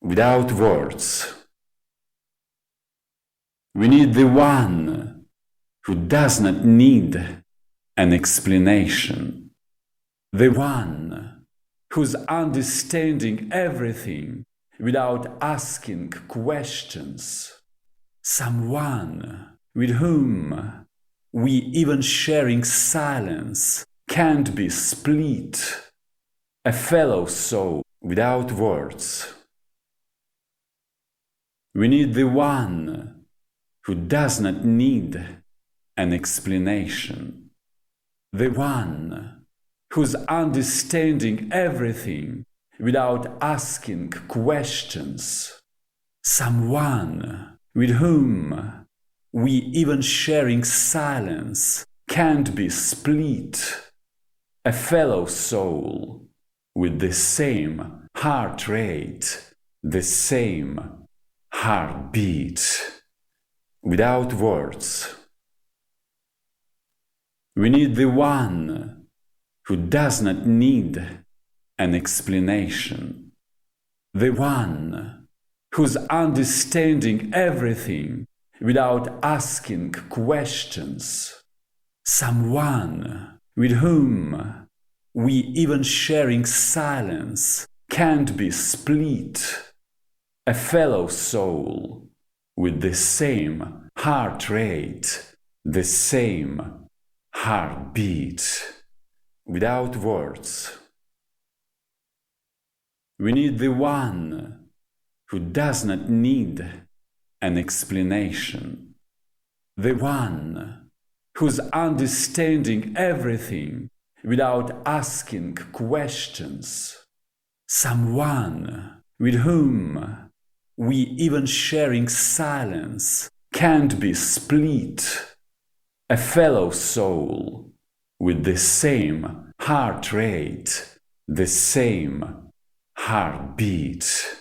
without words. We need the one who does not need an explanation, the one who's understanding everything without asking questions, someone with whom we even sharing silence can't be split, a fellow soul without words. We need the one who does not need an explanation, the one who's understanding everything without asking questions, someone with whom we even sharing silence can't be split, a fellow soul with the same heart rate, the same heartbeat, without words. We need the one who does not need an explanation, the one who's understanding everything without asking questions, someone with whom we even sharing silence can't be split, a fellow soul with the same heart rate, the same heartbeat, without words. We need the one who does not need an explanation, the one who's understanding everything without asking questions, someone with whom we even sharing silence can't be split, a fellow soul with the same heart rate, the same heartbeat.